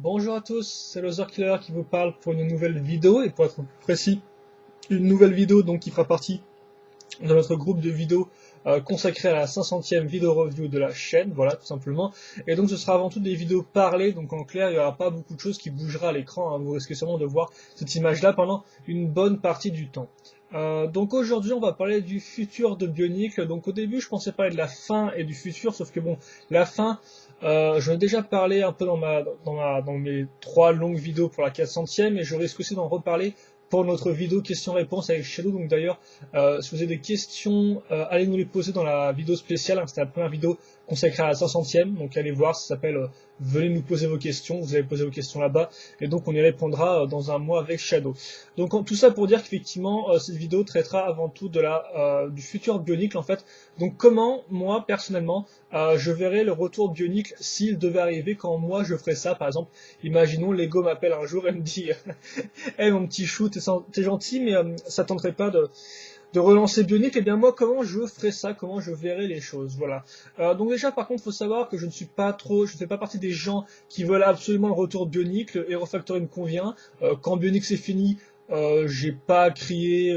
Bonjour à tous, c'est Loser Killer qui vous parle pour une nouvelle vidéo, et pour être plus précis, une nouvelle vidéo donc qui fera partie de notre groupe de vidéos consacré à la 500e vidéo review de la chaîne, voilà tout simplement. Et donc ce sera avant tout des vidéos parlées, donc en clair il n'y aura pas beaucoup de choses qui bougera à l'écran, hein. Vous risquez sûrement de voir cette image-là pendant une bonne partie du temps. Donc aujourd'hui on va parler du futur de Bionicle. Donc au début je pensais parler de la fin et du futur, sauf que bon, la fin, j'en ai déjà parlé un peu dans mes 3 longues vidéos pour la 400e, et je risque aussi d'en reparler pour notre vidéo questions-réponses avec Shadow. Donc d'ailleurs, si vous avez des questions, allez nous les poser dans la vidéo spéciale, hein. C'était la première vidéo consacrée à la 500e, donc allez voir, ça s'appelle Venez nous poser vos questions, vous allez poser vos questions là-bas, et donc on y répondra dans un mois avec Shadow. Donc tout ça pour dire qu'effectivement, cette vidéo traitera avant tout du futur Bionicle en fait. Donc comment, moi, personnellement, je verrai le retour Bionicle s'il devait arriver, quand moi je ferais ça. Par exemple, imaginons Lego m'appelle un jour et me dit hey mon petit chou, t'es gentil, mais ça tenterait pas de relancer Bionicle. Et bien moi, comment je ferais ça, comment je verrais les choses, voilà. Donc déjà, par contre, faut savoir que je ne fais pas partie des gens qui veulent absolument le retour de Bionicle. Hero Factory me convient. Quand Bionicle c'est fini, j'ai pas crié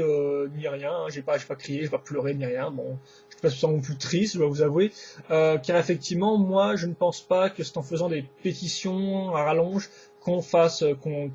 ni rien, hein. J'ai pas crié, j'ai pas pleuré ni rien. Bon, je suis pas spécialement plus triste, je dois vous avouer, car effectivement, moi, je ne pense pas que c'est en faisant des pétitions à rallonge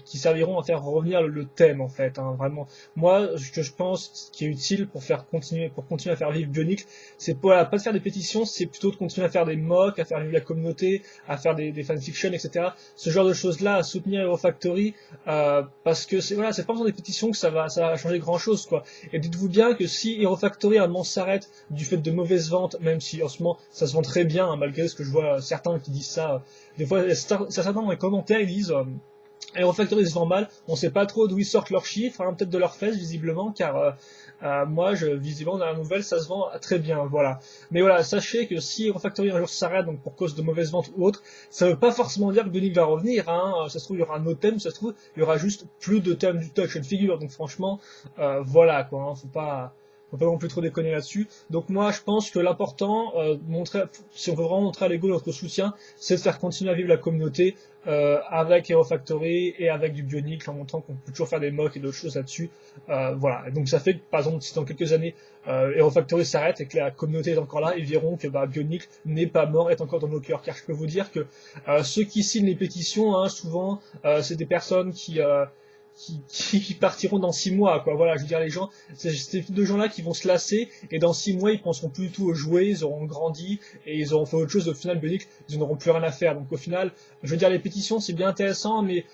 qui serviront à faire revenir le thème en fait, hein, vraiment. Moi, ce que je pense qui est utile pour continuer à faire vivre Bionicle, c'est pas de faire des pétitions, c'est plutôt de continuer à faire des mocks, à faire vivre la communauté, à faire des fanfictions, etc. Ce genre de choses-là, à soutenir Hero Factory, parce que c'est pas en faisant des pétitions que ça va changer grand-chose, quoi. Et dites-vous bien que si Hero Factory à un moment s'arrête du fait de mauvaises ventes, même si en ce moment ça se vend très bien, hein, malgré ce que je vois certains qui disent ça, des fois certains dans les commentaires ils disent Hero Factory se vend mal, on sait pas trop d'où ils sortent leurs chiffres, hein, peut-être de leurs fesses visiblement, car moi, visiblement dans la nouvelle, ça se vend très bien, voilà. Mais voilà, sachez que si Hero Factory un jour s'arrête, donc pour cause de mauvaises ventes ou autre, ça veut pas forcément dire que Bionicle va revenir, hein. Ça se trouve il y aura un autre thème, ça se trouve il y aura juste plus de thème du touch and figure, donc franchement, voilà quoi, hein, faut pas non plus trop déconner là-dessus. Donc moi, je pense que l'important, si on veut vraiment montrer à Lego notre soutien, c'est de faire continuer à vivre la communauté avec Hero Factory et avec du Bionicle, en montrant qu'on peut toujours faire des mocks et d'autres choses là-dessus. Voilà. Et donc ça fait que, par exemple, si dans quelques années Hero Factory s'arrête et que la communauté est encore là, ils verront que Bionicle n'est pas mort, est encore dans nos cœurs. Car je peux vous dire que ceux qui signent les pétitions, hein, souvent, c'est des personnes qui partiront dans 6 mois, quoi. Voilà, je veux dire, les gens, c'est ces deux gens-là qui vont se lasser, et dans 6 mois, ils penseront plus du tout aux jouets, ils auront grandi, et ils auront fait autre chose. Au final, Bionicle, ils n'auront plus rien à faire. Donc au final, je veux dire, les pétitions, c'est bien intéressant, mais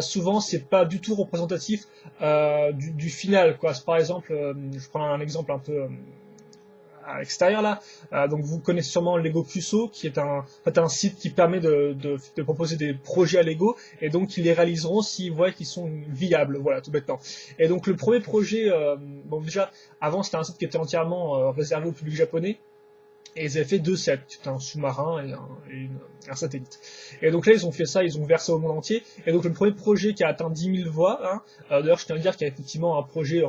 souvent, c'est pas du tout représentatif du final, quoi. Par exemple, je prends un exemple un peu à l'extérieur là. Donc vous connaissez sûrement Lego Cusso, qui est en fait, un site qui permet de proposer des projets à Lego, et donc ils les réaliseront s'ils voient qu'ils sont viables, voilà, tout bêtement. Et donc le premier projet, bon déjà, avant c'était un site qui était entièrement réservé au public japonais, et ils avaient fait 2 sets, c'était un sous-marin et un satellite. Et donc là, ils ont fait ça, ils ont versé au monde entier. Et donc le premier projet qui a atteint 10 000 voix, hein, d'ailleurs je tiens à dire qu'il y a effectivement un projet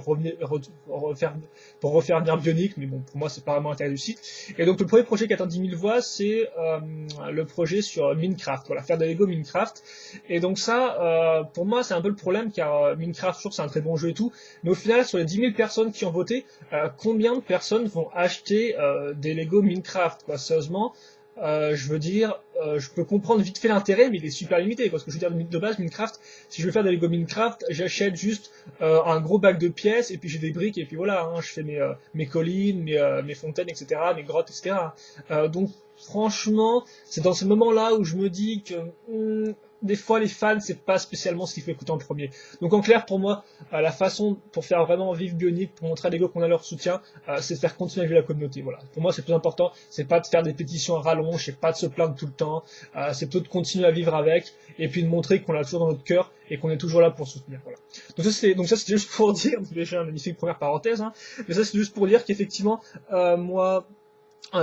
pour refaire venir Bionicle, mais bon, pour moi c'est pas vraiment l'intérêt du site. Et donc le premier projet qui a atteint 10 000 voix, c'est le projet sur Minecraft, voilà, faire de Lego Minecraft. Et donc ça, pour moi c'est un peu le problème, car Minecraft, toujours c'est un très bon jeu et tout, mais au final, sur les 10 000 personnes qui ont voté, combien de personnes vont acheter des Lego Minecraft, quoi, sérieusement. Je veux dire, je peux comprendre vite fait l'intérêt, mais il est super limité, parce que je veux dire, de base, Minecraft, si je veux faire des Lego Minecraft, j'achète juste un gros bac de pièces, et puis j'ai des briques, et puis voilà, hein, je fais mes collines, mes fontaines, etc., mes grottes, etc. Donc, franchement, c'est dans ces moments-là où je me dis que des fois, les fans, c'est pas spécialement ce qu'il faut écouter en premier. Donc en clair, pour moi, la façon pour faire vraiment vivre Bionicle, pour montrer à Lego qu'on a leur soutien, c'est de faire continuer à vivre la communauté. Voilà. Pour moi, c'est plus important. C'est pas de faire des pétitions à rallonge, c'est pas de se plaindre tout le temps. C'est plutôt de continuer à vivre avec, et puis de montrer qu'on l'a toujours dans notre cœur et qu'on est toujours là pour soutenir. Voilà. Donc ça, c'est juste pour dire, déjà une magnifique première parenthèse, hein, mais ça, c'est juste pour dire qu'effectivement, moi,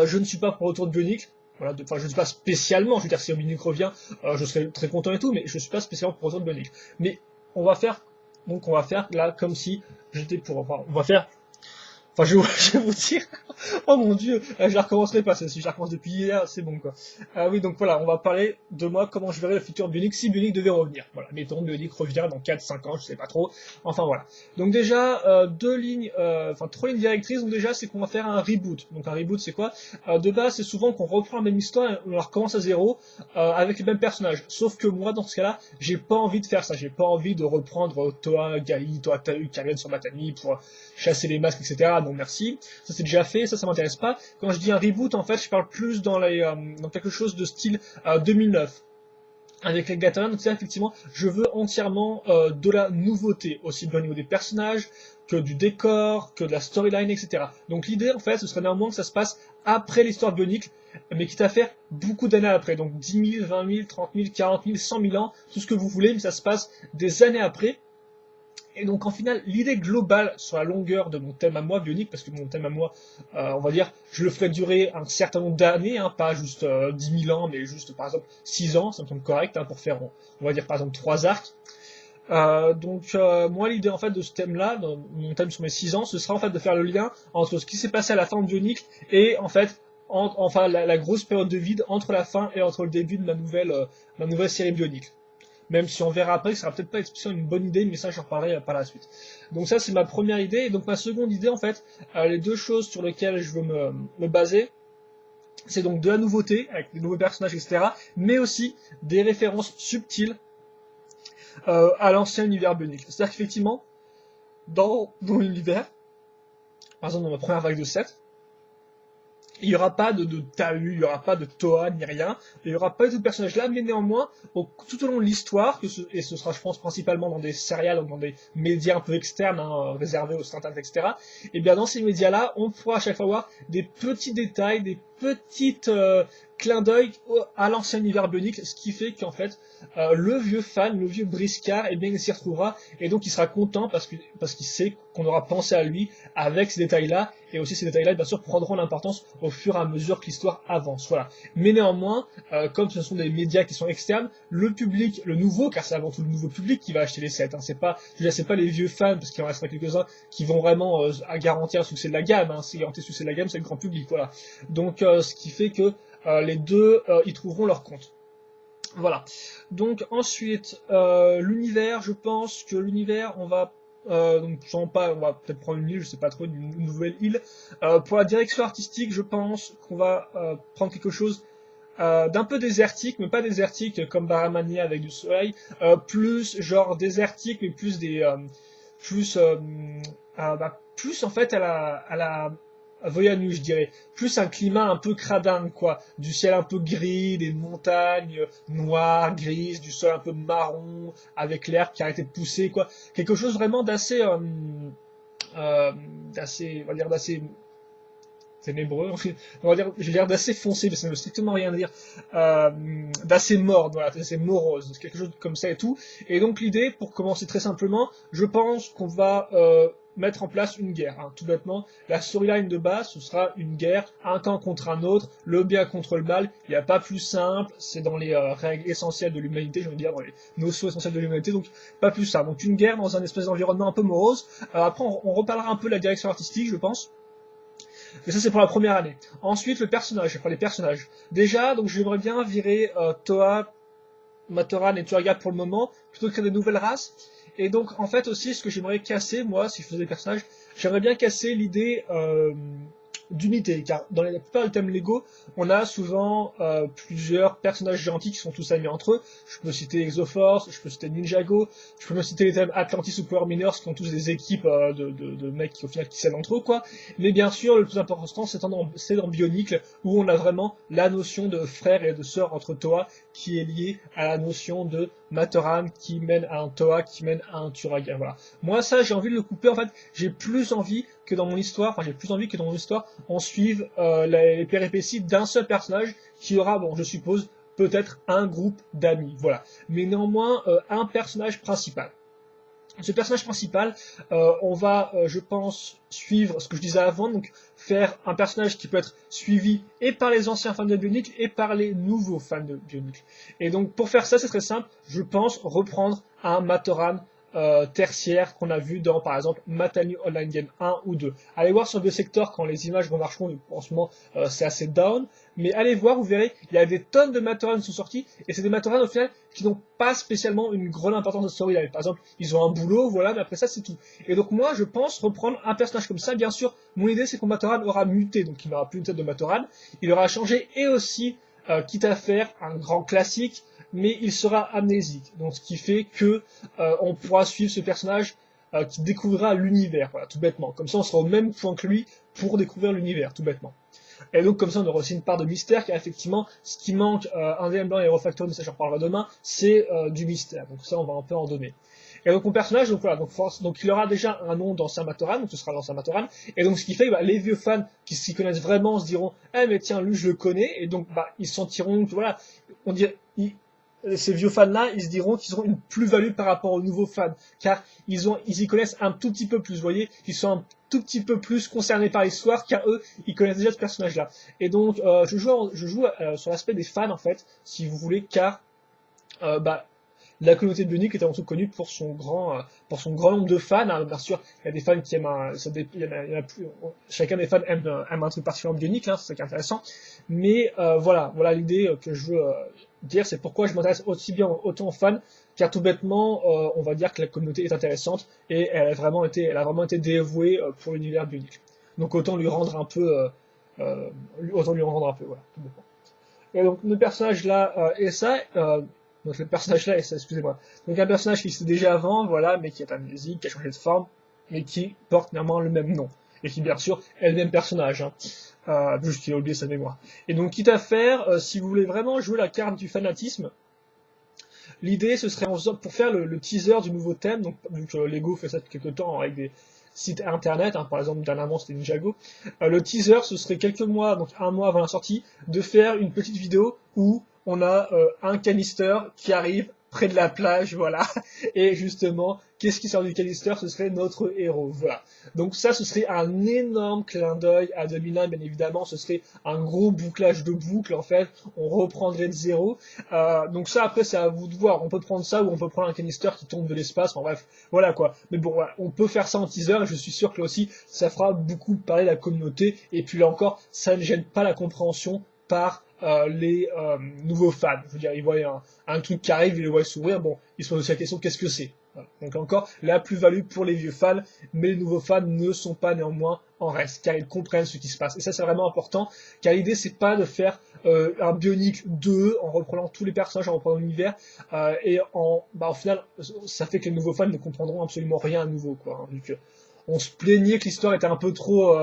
je ne suis pas pour le retour de Bionicle. Voilà, enfin, je ne suis pas spécialement, je veux dire, si Bionicle revient, je serais très content et tout, mais je ne suis pas spécialement pour le retour de Bionicle. Mais on va faire là comme si j'étais pour. Enfin, Enfin, je vais vous dire, oh mon dieu, je la recommencerai pas, si je la recommence depuis hier, c'est bon quoi. Oui, donc voilà, on va parler de moi, comment je verrai le futur Bionic si Bionic devait revenir. Voilà, mettons Bionic revient dans 4-5 ans, je sais pas trop. Enfin voilà. Donc déjà, trois lignes directrices, donc déjà c'est qu'on va faire un reboot. Donc un reboot c'est quoi? De base, c'est souvent qu'on reprend la même histoire et on la recommence à zéro, avec les mêmes personnages. Sauf que moi, dans ce cas-là, j'ai pas envie de faire ça, j'ai pas envie de reprendre Toa, Gali, Toa Tahu, qui reviennent sur Matani pour chasser les masques, etc. Non merci, ça c'est déjà fait, ça m'intéresse pas. Quand je dis un reboot, en fait, je parle plus dans quelque chose de style 2009. Avec les Gatoran, donc c'est effectivement, je veux entièrement de la nouveauté, aussi bien au niveau des personnages, que du décor, que de la storyline, etc. Donc l'idée, en fait, ce serait néanmoins que ça se passe après l'histoire bionique, mais quitte à faire beaucoup d'années après. Donc 10 000, 20 000, 30 000, 40 000, 100 000 ans, tout ce que vous voulez, mais ça se passe des années après. Et donc en final, l'idée globale sur la longueur de mon thème à moi, bionique, parce que mon thème à moi, on va dire, je le ferai durer un certain nombre d'années, hein, pas juste 10 000 ans, mais juste par exemple 6 ans, ça me semble correct, hein, pour faire, on va dire par exemple 3 arcs. Moi l'idée en fait de ce thème-là, mon thème sur mes 6 ans, ce sera en fait de faire le lien entre ce qui s'est passé à la fin de Bionicle et en fait, la grosse période de vide entre la fin et entre le début de ma nouvelle série Bionicle. Même si on verra après que ça sera peut-être pas spécialement une bonne idée, mais ça j'en reparlerai par la suite. Donc ça c'est ma première idée, et donc ma seconde idée en fait, les deux choses sur lesquelles je veux me baser, c'est donc de la nouveauté, avec des nouveaux personnages, etc., mais aussi des références subtiles à l'ancien univers Bionicle. C'est-à-dire qu'effectivement, dans l'univers, par exemple dans ma première vague de 7, il n'y aura pas de Tahu, il n'y aura pas de Toa, ni rien, il n'y aura pas de tout ce personnage-là, mais néanmoins, tout au long de l'histoire, et ce sera, je pense, principalement dans des serials, donc dans des médias un peu externes, hein, réservés aux internet, etc., et bien dans ces médias-là, on pourra à chaque fois voir des petits détails, des petites clins d'œil à l'ancien univers bionique, ce qui fait qu'en fait, le vieux fan, le vieux briscard, eh bien, il s'y retrouvera, et donc il sera content parce qu'il sait qu'on aura pensé à lui avec ces détails-là, et aussi ces détails-là, bien sûr, prendront l'importance au fur et à mesure que l'histoire avance. Voilà. Mais néanmoins, comme ce sont des médias qui sont externes, le public, le nouveau, car c'est avant tout le nouveau public qui va acheter les sets. Hein, c'est pas les vieux fans, parce qu'il en restera quelques-uns qui vont vraiment garantir le succès de la gamme. Hein, si garantir le succès de la gamme, c'est le grand public. Voilà. Donc, ce qui fait que les deux y trouveront leur compte. Voilà. Donc ensuite, l'univers, je pense que l'univers, on va donc on va peut-être prendre une île, je sais pas trop, une nouvelle île. Pour la direction artistique, je pense qu'on va prendre quelque chose d'un peu désertique, mais pas désertique comme Baramania avec du soleil, plus genre désertique, mais plus plus en fait à la Voyanu, je dirais. Plus un climat un peu cradin, quoi. Du ciel un peu gris, des montagnes noires, grises, du sol un peu marron, avec l'herbe qui a arrêté de pousser, quoi. Quelque chose vraiment on va dire d'assez ténébreux, on va dire, je vais dire d'assez foncé, mais ça ne veut strictement rien dire, d'assez morne, voilà, d'assez morose, quelque chose comme ça et tout. Et donc l'idée, pour commencer très simplement, je pense qu'on va mettre en place une guerre, hein. Tout bêtement. La storyline de base, ce sera une guerre, un camp contre un autre, le bien contre le mal. Il n'y a pas plus simple, c'est dans les règles essentielles de l'humanité, je veux dire, dans les notions essentielles de l'humanité, donc pas plus simple. Donc une guerre dans un espèce d'environnement un peu morose. Après, on reparlera un peu de la direction artistique, je pense. Mais ça, c'est pour la première année. Ensuite, le personnage, enfin les personnages. Déjà, donc j'aimerais bien virer Toa, Matoran et Turgat pour le moment, plutôt que créer de nouvelles races. Et donc, en fait, aussi, ce que j'aimerais casser, moi, si je faisais des personnages, j'aimerais bien casser l'idée d'unité, car dans la plupart des thèmes Lego, on a souvent plusieurs personnages gentils qui sont tous amis entre eux. Je peux citer Exoforce, je peux citer Ninjago, je peux me citer les thèmes Atlantis ou Power Miners qui ont tous des équipes de mecs qui au final qui s'aiment entre eux, quoi. Mais bien sûr, le plus important, c'est dans Bionicle, où on a vraiment la notion de frère et de sœur entre Toa, qui est liée à la notion de Matoran qui mène à un Toa, qui mène à un Turaga. Voilà. Moi, ça, j'ai envie de le couper. En fait, j'ai plus envie que dans mon histoire, on suive les péripéties d'un seul personnage qui aura, bon, je suppose, peut-être un groupe d'amis. Voilà. Mais néanmoins, un personnage principal. Ce personnage principal, on va, je pense, suivre ce que je disais avant, donc faire un personnage qui peut être suivi et par les anciens fans de Bionicle et par les nouveaux fans de Bionicle. Et donc pour faire ça, c'est très simple, je pense reprendre un Matoran tertiaires qu'on a vu dans, par exemple, Matanu Online Game 1 ou 2. Allez voir sur le secteur quand les images remarcheront, en ce moment, c'est assez down, mais allez voir, vous verrez, il y a des tonnes de Matoran qui sont sortis, et c'est des Matoran, au final, qui n'ont pas spécialement une grande importance de storyline. Par exemple, ils ont un boulot, voilà, mais après ça, c'est tout. Et donc, moi, je pense reprendre un personnage comme ça. Bien sûr, mon idée, c'est que Matoran aura muté, donc il n'aura plus une tête de Matoran, il aura changé, et aussi, quitte à faire un grand classique, mais il sera amnésique. Donc, ce qui fait que on pourra suivre ce personnage qui découvrira l'univers, voilà, tout bêtement. Comme ça, on sera au même point que lui pour découvrir l'univers, tout bêtement. Et donc, comme ça, on aura aussi une part de mystère, car effectivement, ce qui manque, un DM blanc et Hero Factory, mais ça, j'en reparlerai demain, c'est du mystère. Donc ça, on va un peu en donner. Et donc, mon personnage, donc voilà, donc il aura déjà un nom dans Saint-Matoran, donc ce sera dans Saint-Matoran, et donc ce qui fait que les vieux fans qui s'y connaissent vraiment se diront, eh mais tiens, lui, je le connais, et donc, ils se sentiront, voilà, on dirait, ces vieux fans-là, ils se diront qu'ils auront une plus-value par rapport aux nouveaux fans, car ils y connaissent un tout petit peu plus, vous voyez, ils sont un tout petit peu plus concernés par l'histoire, car eux, ils connaissent déjà ce personnage-là. Et donc, je joue sur l'aspect des fans, en fait, si vous voulez, car, la communauté de Bionic est avant tout connue pour son grand nombre de fans. Hein. Bien sûr, il y a des fans qui aiment il y en a plus, chacun des fans aime un truc particulièrement Bionic, hein, c'est ça qui est intéressant. Mais voilà l'idée que je veux dire, c'est pourquoi je m'intéresse aussi bien autant aux fans, car tout bêtement, on va dire que la communauté est intéressante et elle a vraiment été dévouée pour l'univers Bionic. Donc autant lui rendre un peu, voilà, tout bêtement. Et donc le personnage là et ça. Donc le personnage là, excusez-moi. Donc un personnage qui existait déjà avant, voilà, mais qui est amnésique, qui a changé de forme, mais qui porte néanmoins le même nom. Et qui bien sûr est le même personnage, hein. Juste qu'il a oublié sa mémoire. Et donc quitte à faire, si vous voulez vraiment jouer la carte du fanatisme, l'idée ce serait pour faire le teaser du nouveau thème, donc vu que Lego fait ça depuis quelques temps avec des sites internet, hein, par exemple dernièrement c'était Ninjago, le teaser ce serait quelques mois, donc un mois avant la sortie, de faire une petite vidéo où on a un canister qui arrive près de la plage, voilà, et justement, qu'est-ce qui sort du canister? Ce serait notre héros, voilà. Donc ça, ce serait un énorme clin d'œil à 2001, bien évidemment, ce serait un gros bouclage de boucle, en fait, on reprendrait de zéro. Donc ça, après, c'est à vous de voir, on peut prendre ça ou on peut prendre un canister qui tombe de l'espace, enfin bref, voilà quoi. Mais bon, voilà, on peut faire ça en teaser, et je suis sûr que là aussi, ça fera beaucoup parler la communauté, et puis là encore, ça ne gêne pas la compréhension par les nouveaux fans. Je veux dire, ils voient un truc qui arrive, ils le voient sourire, bon, ils se posent aussi la question, qu'est-ce que c'est? Voilà. Donc encore, la plus-value pour les vieux fans, mais les nouveaux fans ne sont pas néanmoins en reste, car ils comprennent ce qui se passe. Et ça, c'est vraiment important, car l'idée, c'est pas de faire un Bionic 2 en reprenant tous les personnages, en reprenant l'univers, au final, ça fait que les nouveaux fans ne comprendront absolument rien à nouveau, quoi. Hein, vu que on se plaignait que l'histoire était un peu trop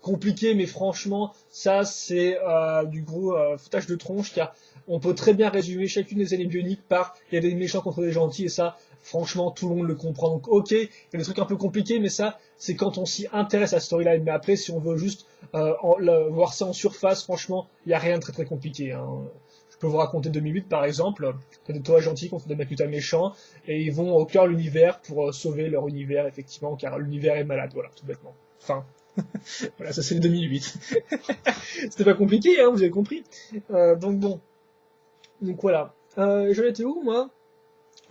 compliquée, mais franchement, ça c'est du gros foutage de tronche, car on peut très bien résumer chacune des années bioniques par il y a des méchants contre des gentils, et ça, franchement, tout le monde le comprend. Donc ok, il y a des trucs un peu compliqués, mais ça, c'est quand on s'y intéresse à la storyline. Mais après, si on veut juste voir ça en surface, franchement, il n'y a rien de très très compliqué. Hein. Je peux vous raconter 2008 par exemple, t'as des toits gentils contre des mecs putain méchants, et ils vont au cœur de l'univers pour sauver leur univers, effectivement, car l'univers est malade, voilà, tout bêtement. Enfin, voilà, ça c'est le 2008. C'était pas compliqué, hein, vous avez compris. Donc bon, donc voilà. J'en étais où, moi?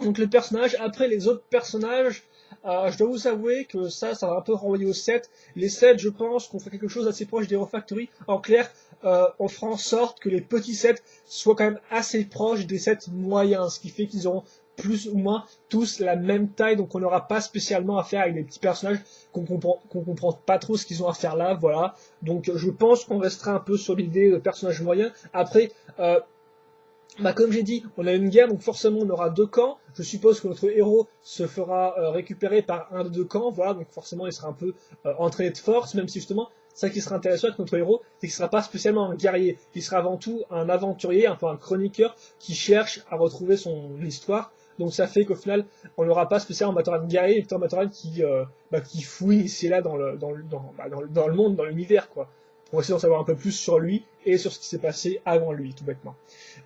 Donc les personnages, après les autres personnages, je dois vous avouer que ça va un peu renvoyer au 7. Les 7, je pense qu'on fait quelque chose d'assez proche des Refactory. En clair, on fera en sorte que les petits sets soient quand même assez proches des sets moyens, ce qui fait qu'ils auront plus ou moins tous la même taille, donc on n'aura pas spécialement à faire avec des petits personnages qu'on comprend pas trop ce qu'ils ont à faire là, voilà. Donc je pense qu'on restera un peu sur l'idée de personnages moyens. Après, comme j'ai dit, on a une guerre, donc forcément on aura deux camps. Je suppose que notre héros se fera récupérer par un des deux camps, voilà, donc forcément il sera un peu entraîné de force, même si justement, ça qui sera intéressant avec notre héros, c'est qu'il ne sera pas spécialement un guerrier, il sera avant tout un aventurier, un peu un chroniqueur, qui cherche à retrouver son histoire. Donc ça fait qu'au final, on n'aura pas spécialement un Matoran guerrier, mais un Matoran qui fouille ici et là dans le monde, dans l'univers, quoi. Pour essayer d'en savoir un peu plus sur lui et sur ce qui s'est passé avant lui, tout bêtement.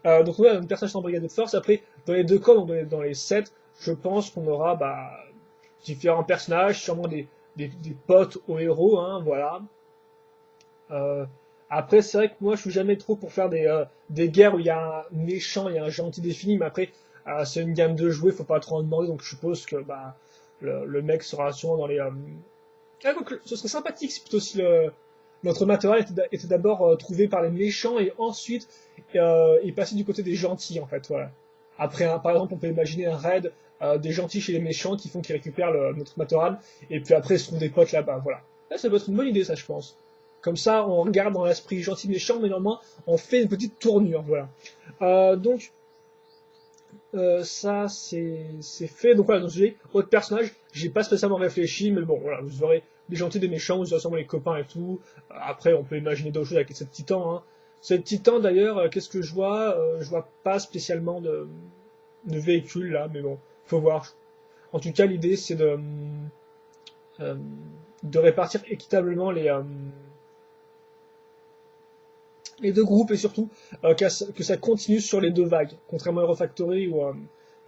Donc on a une personnage en brigade de force. Après, dans les deux camps, donc dans les 7, je pense qu'on aura différents personnages, sûrement des potes aux héros, hein, voilà. Après, c'est vrai que moi, je suis jamais trop pour faire des guerres où il y a un méchant, il y a un gentil défini, mais après, c'est une gamme de jouets, faut pas trop en demander, donc je suppose que le mec sera sûrement dans les... Ah, donc, ce serait sympathique si plutôt si notre matériel était d'abord trouvé par les méchants et ensuite est passé du côté des gentils, en fait, voilà. Après, par exemple, on peut imaginer un raid des gentils chez les méchants qui font qu'ils récupèrent notre matériel et puis après, ils se trouvent des potes là-bas, voilà. Là, ça peut être une bonne idée, ça, je pense. Comme ça, on regarde dans l'esprit gentil-méchant, mais normalement, on fait une petite tournure, voilà. Donc, ça, c'est fait. Donc voilà, donc j'ai autre personnage, j'ai pas spécialement réfléchi, mais bon, voilà, vous aurez des gentils, des méchants, vous aurez sûrement les copains et tout. Après, on peut imaginer d'autres choses avec cette titan, hein. Cette titan, d'ailleurs, qu'est-ce que je vois? Je vois pas spécialement de véhicule, là, mais bon, faut voir. En tout cas, l'idée, c'est euh, de répartir équitablement les deux groupes et surtout que ça continue sur les deux vagues, contrairement à Hero Factory où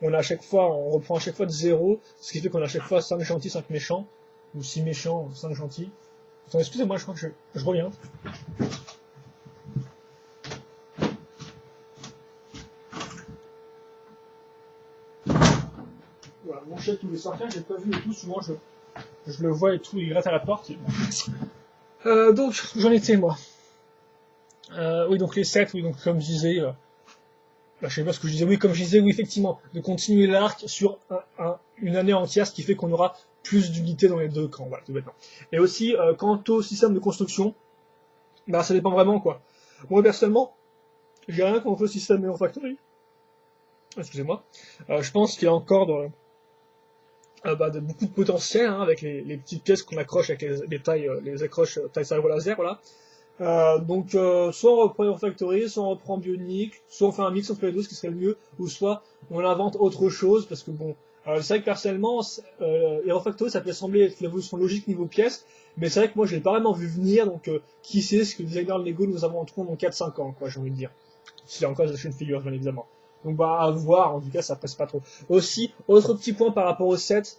on reprend à chaque fois de zéro, ce qui fait qu'on a à chaque fois 5 gentils, 5 méchants, ou 6 méchants, 5 gentils. Attends, excusez-moi, je crois que je reviens. Voilà, mon chat qui voulait sortir, j'ai pas vu et tout, souvent je le vois et tout, il gratte à la porte. Donc, j'en étais moi. Oui, donc les 7, oui, donc comme je disais, je sais pas ce que je disais, oui, comme je disais, oui, effectivement, de continuer l'arc sur une année entière, ce qui fait qu'on aura plus d'unités dans les deux camps, voilà, tout bêtement. Et aussi, quant au système de construction, bah, ça dépend vraiment, quoi. Moi, personnellement, j'ai rien contre le système Hero Factory. Excusez-moi. Je pense qu'il y a encore beaucoup de potentiel, hein, avec les petites pièces qu'on accroche avec les accroches taille cerveau laser, voilà. Soit on reprend Hero Factory, soit on reprend Bionic, soit on fait un mix entre les deux, ce qui serait le mieux, ou soit on invente autre chose, parce que bon, c'est vrai que personnellement, Hero Factory, ça peut sembler être l'évolution logique niveau pièces, mais c'est vrai que moi je l'ai pas vraiment vu venir, donc qui sait ce que les designers de Lego nous inventeront dans 4-5 ans, quoi, j'ai envie de dire. S'il y a encore des action figures, bien évidemment. Donc bah à voir, en tout cas ça presse pas trop. Aussi, autre petit point par rapport au set,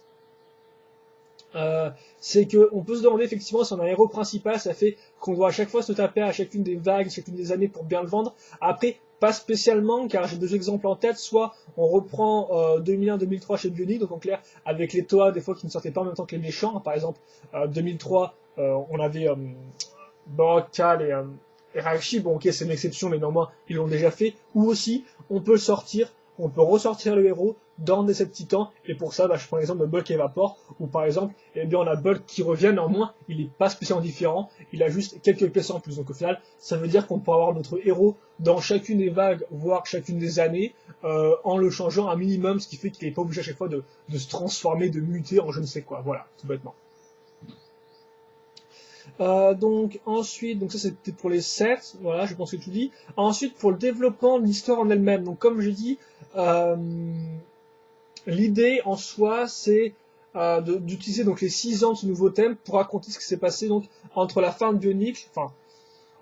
c'est qu'on peut se demander effectivement si on a un héros principal, ça fait qu'on doit à chaque fois se taper à chacune des vagues, chacune des années pour bien le vendre. Après, pas spécialement, car j'ai deux exemples en tête. Soit on reprend 2001-2003 chez Bionic, donc en clair, avec les Toa, des fois qui ne sortaient pas en même temps que les méchants. Par exemple, 2003, on avait Boral et Raichi. Bon, ok, c'est une exception, mais néanmoins, ils l'ont déjà fait. Ou aussi, on peut ressortir le héros dans des sets titans, et pour ça, je prends l'exemple de Bulk et Vapor, où par exemple, eh bien, on a Bulk qui revient, néanmoins, il n'est pas spécialement différent, il a juste quelques pièces en plus. Donc au final, ça veut dire qu'on peut avoir notre héros dans chacune des vagues, voire chacune des années, en le changeant un minimum, ce qui fait qu'il n'est pas obligé à chaque fois de se transformer, de muter en je ne sais quoi. Voilà, tout bêtement. Donc ensuite, donc ça c'était pour les sets, voilà, je pense que tout dit. Ensuite pour le développement de l'histoire en elle-même, donc comme je dis, l'idée en soi c'est d'utiliser donc les 6 ans de ce nouveau thème pour raconter ce qui s'est passé donc entre la fin de Bionic, enfin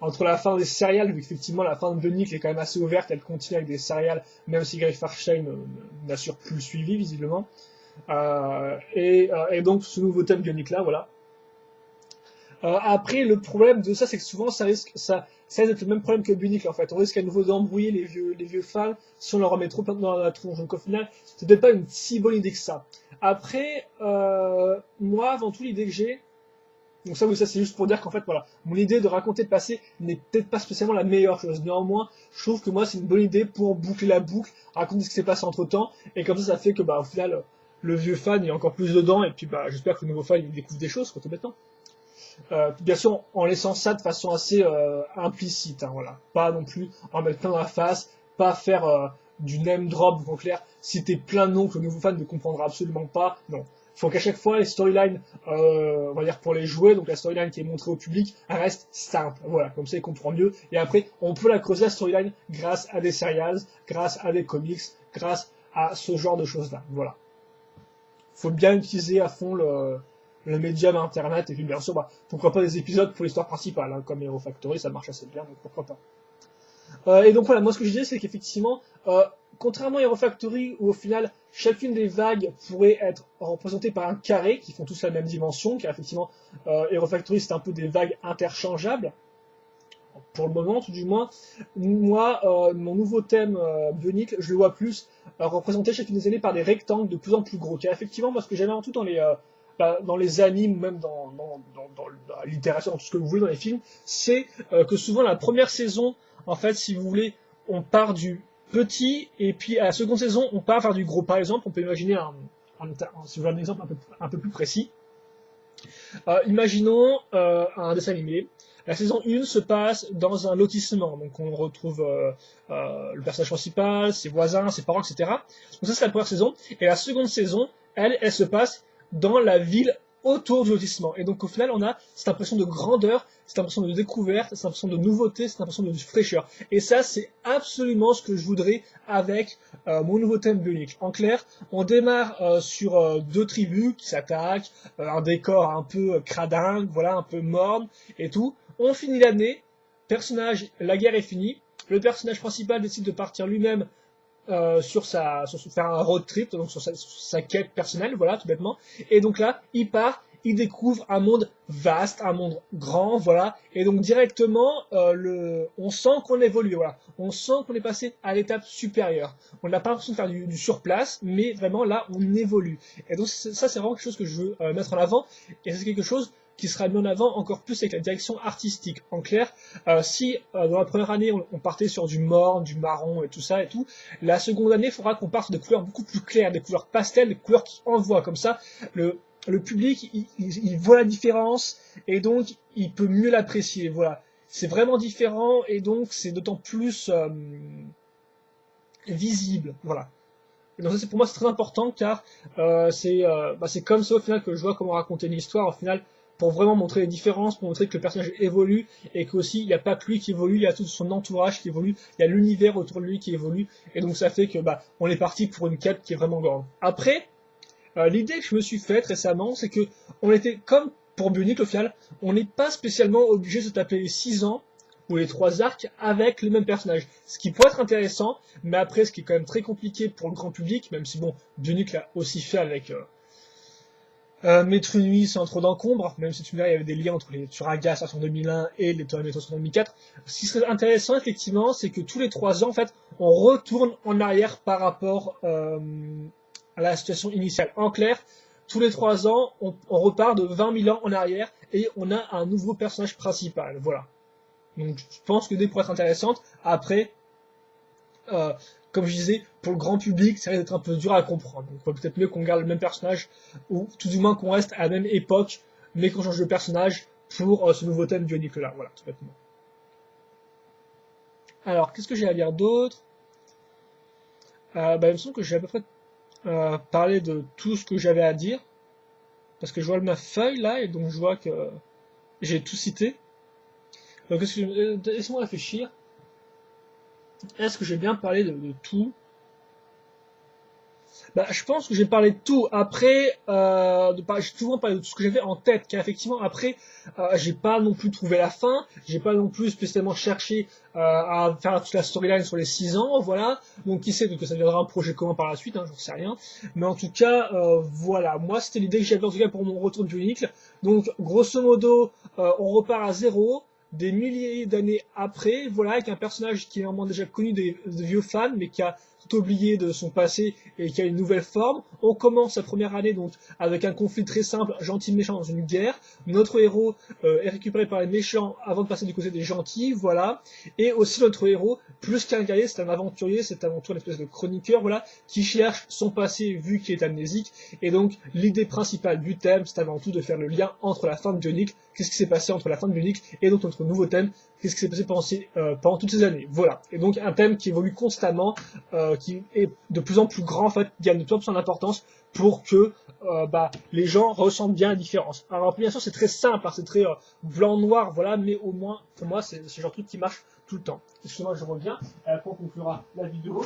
entre la fin des serials, vu qu'effectivement la fin de Bionic est quand même assez ouverte, elle continue avec des serials, même si Gary Farstein n'assure plus le suivi visiblement. Et donc ce nouveau thème Bionic là, voilà. Après, le problème de ça, c'est que souvent, ça risque d'être le même problème que Bionic, en fait. On risque à nouveau d'embrouiller les vieux fans si on leur remet trop dans la tronche. Donc, au final, c'est peut-être pas une si bonne idée que ça. Après, moi, avant tout, l'idée que j'ai, donc ça, oui, ça, c'est juste pour dire qu'en fait, voilà, mon idée de raconter le passé n'est peut-être pas spécialement la meilleure chose. Néanmoins, je trouve que moi, c'est une bonne idée pour boucler la boucle, raconter ce qui s'est passé entre temps, et comme ça fait que, au final, le vieux fan, il est encore plus dedans, et puis, j'espère que le nouveau fan, il découvre des choses, quoi, tout bêtement. Bien sûr, en laissant ça de façon assez implicite, hein, voilà. Pas non plus en mettre plein dans la face, pas faire du name drop, en clair, citer plein de noms que le nouveau fan ne comprendra absolument pas. Non. Il faut qu'à chaque fois, les storylines, on va dire pour les jouer, donc la storyline qui est montrée au public, elle reste simple. Voilà, comme ça, il comprend mieux. Et après, on peut la creuser, la storyline, grâce à des serials, grâce à des comics, grâce à ce genre de choses-là. Voilà. Faut bien utiliser à fond le médium internet, et puis bien sûr, pourquoi pas des épisodes pour l'histoire principale, hein, comme Hero Factory, ça marche assez bien, donc pourquoi pas. Et donc voilà, moi ce que je disais, c'est qu'effectivement, contrairement à Hero Factory, où au final, chacune des vagues pourrait être représentée par un carré, qui font tous la même dimension, car effectivement, Hero Factory, c'est un peu des vagues interchangeables, pour le moment, tout du moins. Moi, mon nouveau thème Bionic, je le vois plus représenter chacune des années par des rectangles de plus en plus gros. Car effectivement, moi, ce que j'aime avant tout dans les animes, ou même dans la littérature, dans tout ce que vous voulez dans les films, c'est que souvent la première saison, en fait, si vous voulez, on part du petit, et puis à la seconde saison, on part vers du gros. Par exemple, on peut imaginer si vous voulez un exemple un peu plus précis, imaginons un dessin animé. La saison 1 se passe dans un lotissement, donc on retrouve le personnage principal, ses voisins, ses parents, etc. Donc ça c'est la première saison, et la seconde saison, elle se passe dans la ville autour du lotissement. Et donc au final, on a cette impression de grandeur, cette impression de découverte, cette impression de nouveauté, cette impression de fraîcheur. Et ça, c'est absolument ce que je voudrais avec mon nouveau thème Bionicle. En clair, on démarre sur deux tribus qui s'attaquent, un décor un peu cradingue, voilà, un peu morne et tout. On finit l'année, la guerre est finie, le personnage principal décide de partir lui-même faire un road trip, donc sur sa quête personnelle, voilà, tout bêtement. Et donc là, il part, il découvre un monde vaste, un monde grand, voilà. Et donc directement, on sent qu'on évolue, voilà. On sent qu'on est passé à l'étape supérieure. On n'a pas l'impression de faire du surplace, mais vraiment là, on évolue. Et donc ça, c'est vraiment quelque chose que je veux mettre en avant. Et c'est quelque chose qui sera mis en avant encore plus avec la direction artistique. En clair, si dans la première année on partait sur du morne, du marron et tout ça et tout, la seconde année il faudra qu'on parte sur des couleurs beaucoup plus claires, des couleurs pastel, des couleurs qui envoient comme ça. Le public il voit la différence et donc il peut mieux l'apprécier. Voilà, c'est vraiment différent et donc c'est d'autant plus visible. Voilà. Et donc ça, pour moi c'est très important car c'est comme ça au final que je vois comment raconter une histoire au final, pour vraiment montrer les différences, pour montrer que le personnage évolue et qu'aussi il n'y a pas que lui qui évolue, il y a tout son entourage qui évolue, il y a l'univers autour de lui qui évolue, et donc ça fait que on est parti pour une quête qui est vraiment grande. Après, l'idée que je me suis faite récemment, c'est que on était comme pour Bionicle au final, on n'est pas spécialement obligé de se taper les 6 ans ou les 3 arcs avec les mêmes personnages. Ce qui pourrait être intéressant, mais après ce qui est quand même très compliqué pour le grand public, même si bon, Bionicle l'a aussi fait avec Metro Nuit sans trop d'encombre, même si tu me diras il y avait des liens entre les Turaga en 2001 et les Toy Metro en 2004. Ce qui serait intéressant effectivement, c'est que tous les 3 ans en fait, on retourne en arrière par rapport à la situation initiale. En clair, tous les 3 ans, on repart de 20 000 ans en arrière et on a un nouveau personnage principal. Voilà. Donc je pense que l'idée pourrait être intéressante. Après, comme je disais, pour le grand public, ça risque d'être un peu dur à comprendre. Donc peut-être mieux qu'on garde le même personnage, ou tout du moins qu'on reste à la même époque, mais qu'on change de personnage pour ce nouveau thème Bionicle là. Voilà, tout bêtement. Alors, qu'est-ce que j'ai à dire d'autre? Il me semble que j'ai à peu près parlé de tout ce que j'avais à dire, parce que je vois ma feuille là, et donc je vois que j'ai tout cité. Donc laissez-moi réfléchir. Est-ce que j'ai bien parlé de tout? Je pense que j'ai parlé de tout. Après, j'ai souvent parlé de tout ce que j'avais en tête, car effectivement, après, j'ai pas non plus trouvé la fin, j'ai pas non plus spécialement cherché à faire toute la storyline sur les 6 ans, voilà. Donc qui sait, que ça deviendra un projet commun par la suite, hein, j'en sais rien. Mais en tout cas, voilà, moi c'était l'idée que j'avais en tout cas pour mon retour de Bionicle. Donc grosso modo, on repart à zéro, des milliers d'années après, voilà, avec un personnage qui est vraiment déjà connu des vieux fans, mais qui a tout oublié de son passé et qui a une nouvelle forme. On commence la première année donc avec un conflit très simple, gentil méchant dans une guerre. Notre héros est récupéré par les méchants avant de passer du côté des gentils, voilà. Et aussi notre héros, plus qu'un guerrier, c'est un aventurier, c'est avant tout une espèce de chroniqueur, voilà, qui cherche son passé vu qu'il est amnésique. Et donc l'idée principale du thème, c'est avant tout de faire le lien entre la fin de Bionicle, qu'est-ce qui s'est passé entre la fin de Bionicle et donc notre nouveau thème, qu'est-ce qui s'est passé pendant toutes ces années. Voilà. Et donc un thème qui évolue constamment, qui est de plus en plus grand, en fait, gagne de plus en plus en importance pour que les gens ressentent bien la différence. Alors bien sûr c'est très simple, hein, c'est très blanc-noir, voilà, mais au moins pour moi c'est ce genre de truc qui marche tout le temps. Excusez-moi, je reviens, et après on conclura la vidéo.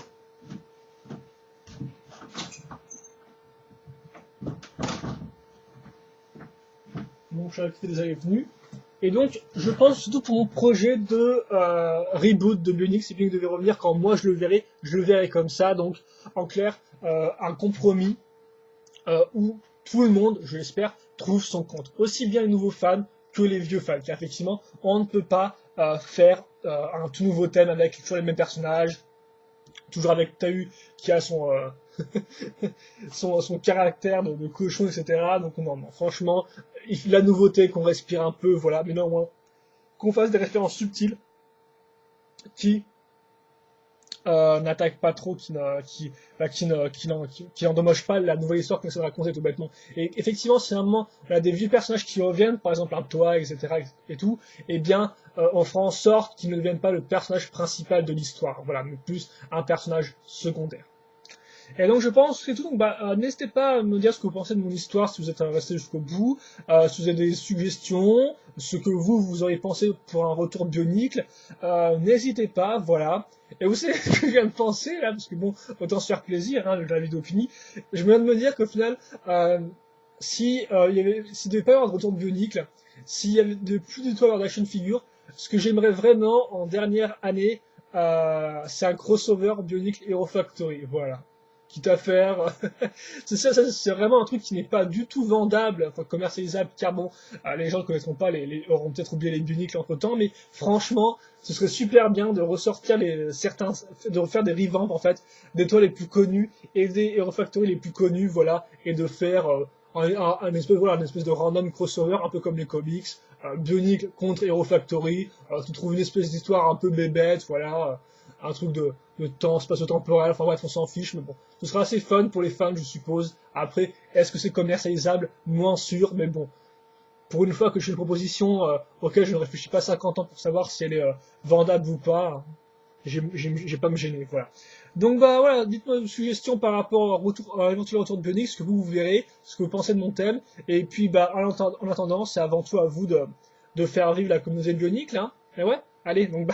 Mon chat qui fait des allées-venues. Et donc, je pense surtout pour mon projet de reboot de Bionicle, si Bionicle devait revenir, quand moi je le verrai comme ça. Donc, en clair, un compromis où tout le monde, je l'espère, trouve son compte. Aussi bien les nouveaux fans que les vieux fans. Car effectivement, on ne peut pas faire un tout nouveau thème avec toujours les mêmes personnages, toujours avec Tahu qui a son, son caractère de cochon, etc. Donc non, non, franchement, la nouveauté, qu'on respire un peu, voilà, mais non, moins, qu'on fasse des références subtiles qui n'attaque pas trop, qui n'endommage pas la nouvelle histoire qu'on essaie de raconter tout bêtement. Et effectivement, si à un moment on a des vieux personnages qui reviennent, par exemple un Toa, etc. et tout, eh bien, on fera en sorte qu'ils ne deviennent pas le personnage principal de l'histoire, voilà, mais plus un personnage secondaire. Et donc je pense que c'est tout. Donc n'hésitez pas à me dire ce que vous pensez de mon histoire si vous êtes resté jusqu'au bout, si vous avez des suggestions, ce que vous auriez pensé pour un retour Bionicle. N'hésitez pas, voilà. Et vous savez ce que je viens de penser là, parce que bon, autant se faire plaisir, hein, la vidéo finie. Je viens de me dire qu'au final, s'il devait pas y avoir de retour Bionicle, s'il y avait plus du tout avoir d'action figure, ce que j'aimerais vraiment en dernière année, c'est un crossover Bionicle Hero Factory, voilà. Quitte à faire, c'est vraiment un truc qui n'est pas du tout vendable, enfin commercialisable, car bon, les gens ne connaîtront pas, auront peut-être oublié les Bionicle entre temps, mais franchement, ce serait super bien de ressortir de refaire des revamps en fait, des toiles les plus connues et des Hero Factory les plus connus, voilà, et de faire un espèce de random crossover, un peu comme les comics, Bionicle contre Hero Factory, tu trouves une espèce d'histoire un peu bébête, voilà, un truc de temps spatio-temporel, enfin bref, on s'en fiche, mais bon, ce sera assez fun pour les fans, je suppose. Après, est-ce que c'est commercialisable? Moins sûr, mais bon, pour une fois que j'ai une proposition auquel je ne réfléchis pas 50 ans pour savoir si elle est vendable ou pas, j'ai pas à me gêner, voilà. Donc voilà, dites-moi vos suggestions par rapport à l'éventuel retour de Bionicle, ce que vous verrez, ce que vous pensez de mon thème, et puis en attendant, c'est avant tout à vous de faire vivre la communauté Bionicle, hein. Et ouais, allez, donc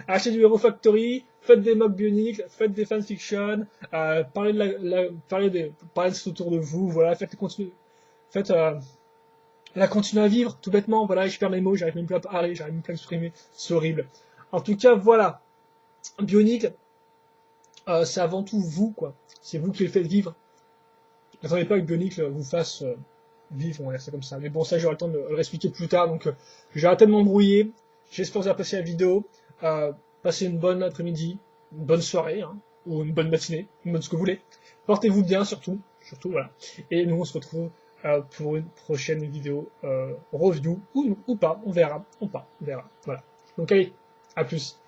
achetez du Hero Factory, faites des mobs Bionicle, faites des fanfictions, parlez de ce autour de vous, voilà, faites la continuer à vivre, tout bêtement, voilà, je perds mes mots, j'arrive même plus à parler, j'arrive même plus à exprimer, c'est horrible. En tout cas, voilà, Bionicle, c'est avant tout vous, quoi. C'est vous qui le faites vivre. N'attendez pas que Bionicle vous fasse vivre, on va dire ça comme ça. Mais bon, ça, j'aurai le temps de le réexpliquer plus tard, donc j'ai arrêté de m'embrouiller. J'espère que vous avez apprécié la vidéo. Passez une bonne après-midi, une bonne soirée, hein, ou une bonne matinée, une bonne ce que vous voulez. Portez-vous bien, surtout, voilà. Et nous, on se retrouve pour une prochaine vidéo review, ou pas, on verra, on verra. Voilà. Donc allez, à plus.